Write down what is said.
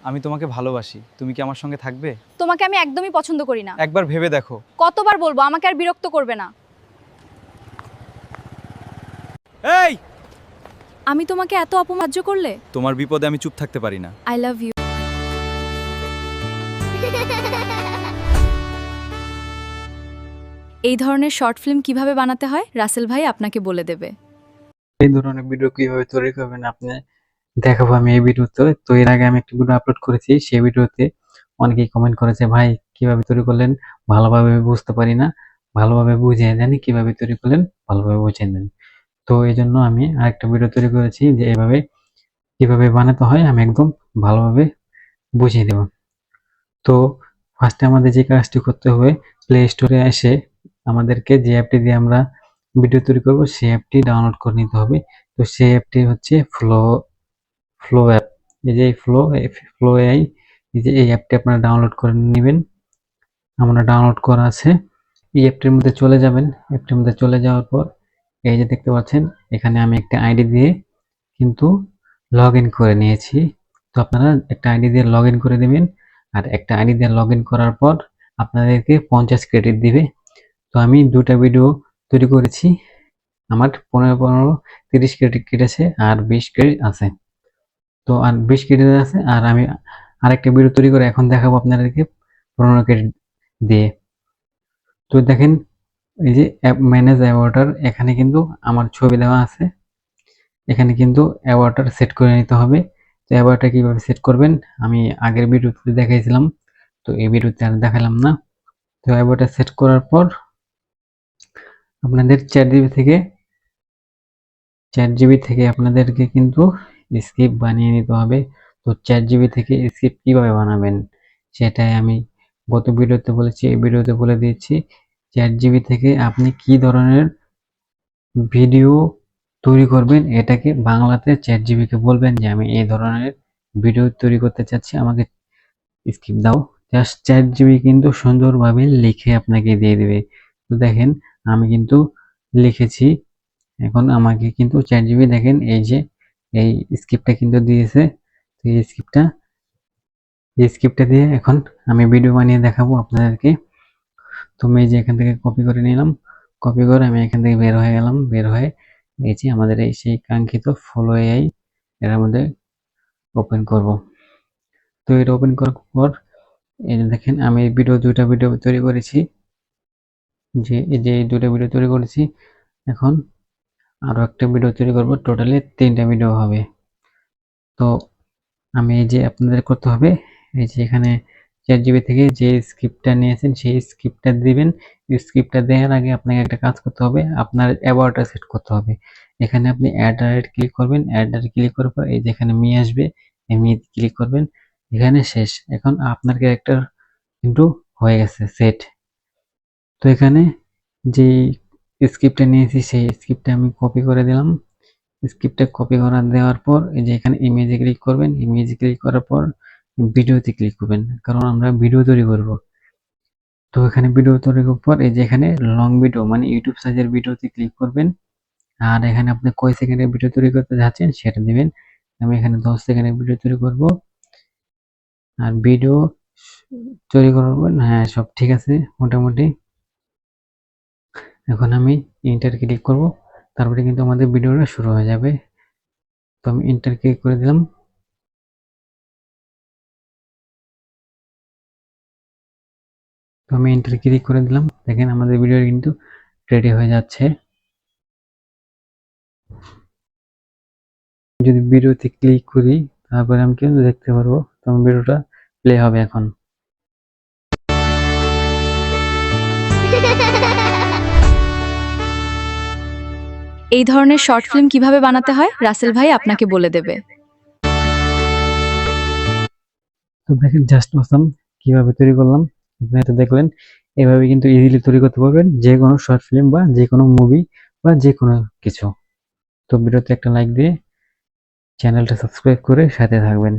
আমি তোমাকে ভালোবাসি, তুমি কি আমার সঙ্গে থাকবে? তোমাকে আমি একদমই পছন্দ করি না। একবার ভেবে দেখো। কতবার বলবো আমাকে আর বিরক্ত করবে না। এই, আমি তোমাকে এত অপমার্য করলে? তোমার বিপদে আমি চুপ থাকতে পারি না। I love you. এই ধরনের শর্ট ফিল্ম কিভাবে বানাতে হয় রাসেল ভাই আপনাকে বলে দেবে। এই ধরনের ভিডিও কিভাবে তৈরি করবেন আপনি দেখাবো আমি এই ভিডিওতে। তো এর আগে আমি একটা ভিডিও আপলোড করেছি, সেই ভিডিওতে অনেকেই কমেন্ট করেছে, ভাই কিভাবে তৈরি করলেন ভালোভাবে বুঝতে পারি না, ভালোভাবে বুঝিয়ে দেন কিভাবে তৈরি করলেন, ভালোভাবে বুঝিয়ে দেন। তো এই জন্য আমি আরেকটা ভিডিও তৈরি করেছি যে এভাবে কিভাবে বানাতে হয় আমি একদম ভালোভাবে বুঝিয়ে দেব। তো ফার্স্টে আমাদের যে কাজটি করতে হবে, প্লে স্টোরে এসে আমাদেরকে যে অ্যাপটি দিয়ে আমরা ভিডিও তৈরি করব সেই অ্যাপটি ডাউনলোড করে নিতে হবে। তো সেই অ্যাপটি হচ্ছে ফ্লো অ্যাপ। এই যে ফ্লো এআই, এই যে এই অ্যাপটি আপনারা ডাউনলোড করে নেবেন। আমরা ডাউনলোড করা আছে। এই অ্যাপটির মধ্যে চলে যাবেন। অ্যাপটির মধ্যে চলে যাওয়ার পর এই যে দেখতে পাচ্ছেন এখানে আমি একটা আইডি দিয়ে কিন্তু লগ ইন করে নিয়েছি। তো আপনারা একটা আইডি দিয়ে লগ ইন করে দেবেন। আর একটা আইডি দিয়ে লগ ইন করার পর আপনাদেরকে 50 ক্রেডিট দিবে। তো আমি দুটা ভিডিও তৈরি করেছি, আমার 15 30 ক্রেডিট কেটেছে আর 20 ক্রেডিট আছে। তো আর 20 ক্রেডিট আছে, আর আমি আরেকটা ভিডিও তৈরি করে এখন দেখাবো আপনাদেরকে 15 ক্রেডিট দিয়ে। তো দেখেন এই যে অ্যাপ ম্যানেজ অ্যাভাটার, এখানে কিন্তু আমার ছবি দেওয়া আছে। এখানে কিন্তু অ্যাভাটার সেট করে নিতে হবে। তো অ্যাভাটার কিভাবে সেট করবেন আমি আগের ভিডিওতে দেখাইছিলাম, তো এই ভিডিওতে আর দেখালাম না। তো অ্যাভাটার সেট করার পর আপনাদের চ্যাট জিবি থেকে আপনাদেরকে কিন্তু স্ক্রিপ্ট বানিয়ে নিতে হবে। তো চ্যাট জিবি থেকে স্ক্রিপ্ট কিভাবে বানাবেন সেটাই আমি গত ভিডিওতে বলেছি, এই ভিডিওতে বলে দিচ্ছি। চ্যাট জিবি থেকে আপনি কি ধরনের ভিডিও তৈরি করবেন এটাকে বাংলাতে চ্যাট জিবিকে বলবেন যে আমি এই ধরনের ভিডিও তৈরি করতে চাচ্ছি, আমাকে স্ক্রিপ্ট দাও। জাস্ট চ্যাট জিবি কিন্তু সুন্দরভাবে লিখে আপনাকে দিয়ে দেবে। তো দেখেন আমি কিন্তু লিখেছি, এখন আমাকে কিন্তু চ্যাট জিবি দেখেন এই যে এই স্ক্রিপ্টটা কিন্তু দিয়েছে। তো এই স্ক্রিপ্টটা দিয়ে এখন আমি ভিডিও বানিয়ে দেখাবো আপনাদেরকে। তো আমি এই যে এখান থেকে কপি করে নিলাম, কপি করে আমি এখান থেকে বের হয়ে গেলাম, বের হয়ে এই যে আমাদের এই সেই কাঙ্ক্ষিত ফলো এআই এর মধ্যে ওপেন করব। তো এটা ওপেন করার পর এই যে দেখেন আমি দুইটা ভিডিও তৈরি করেছি, যে এই যে এই দুটো ভিডিও তৈরি করেছি। এখন আরো একটা ভিডিও তৈরি করব, টোটালি 3টা ভিডিও হবে। তো আমি এই যে আপনাদের করতে হবে এই যে এখানে চ্যাট জিবি থেকে যে স্ক্রিপ্টটা নিয়েছেন সেই স্ক্রিপ্টটা দিবেন। স্ক্রিপ্টটা দেওয়ার আগে আপনাকে একটা কাজ করতে হবে, আপনার অ্যাবাউটটা সেট করতে হবে। এখানে আপনি অ্যাড ডাইরেক্ট ক্লিক করবেন, অ্যাড ডাইরেক্ট ক্লিক করার পর এই যে এখানে মি আসবে, এই মি ক্লিক করবেন। এখানে শেষ। এখন আপনার ক্যারেক্টার কিন্তু হয়ে গেছে সেট। তো এখানে যে স্ক্রিপ্টটা নিয়েছি সেই স্ক্রিপ্টটা আমি কপি করে দিলাম। স্ক্রিপ্টটা কপি করা দেওয়ার পর এই যে এখানে ইমেজে ক্লিক করবেন, ইমেজে ক্লিক করার পর ভিডিওতে ক্লিক করবেন, কারণ আমরা ভিডিও তৈরি করব। তো এখানে ভিডিও তৈরি করার পর এই যে এখানে লং ভিডিও মানে ইউটিউব সাইজের ভিডিওতে ক্লিক করবেন। আর এখানে আপনি কয় সেকেন্ডের ভিডিও তৈরি করতে যাচ্ছেন সেটা দিবেন। আমি এখানে 10 সেকেন্ডের ভিডিও তৈরি করব। আর ভিডিও তৈরি করবেন, হ্যাঁ সব ঠিক আছে মোটামুটি। এখন আমি এন্টার ক্লিক করব, তারপরে কিন্তু আমাদের ভিডিওটা শুরু হয়ে যাবে। তো আমি এন্টার ক্লিক করে দিলাম। তো আমি এন্টার ক্লিক করে দিলাম, দেখেন আমাদের ভিডিও কিন্তু রেডি হয়ে যাচ্ছে। যদি ভিডিওতে ক্লিক করি তারপরে আমি কিন্তু দেখতে পারবো, তো আমার ভিডিওটা প্লে হবে এখন। এই ধরনের শর্ট ফিল্ম কিভাবে বানাতে হয় রাসেল ভাই আপনাকে বলে দেবে। তো দেখেন জাস্ট অসাম কিভাবে তৈরি করলাম, আপনি এটা দেখলেন। এভাবে কিন্তু ইজিলি তৈরি করতে পারবেন যে কোনো শর্ট ফিল্ম বা যে কোনো মুভি বা যে কোনো কিছু। তো ভিডিওতে একটা লাইক দিয়ে চ্যানেলটা সাবস্ক্রাইব করে সাথে থাকবেন।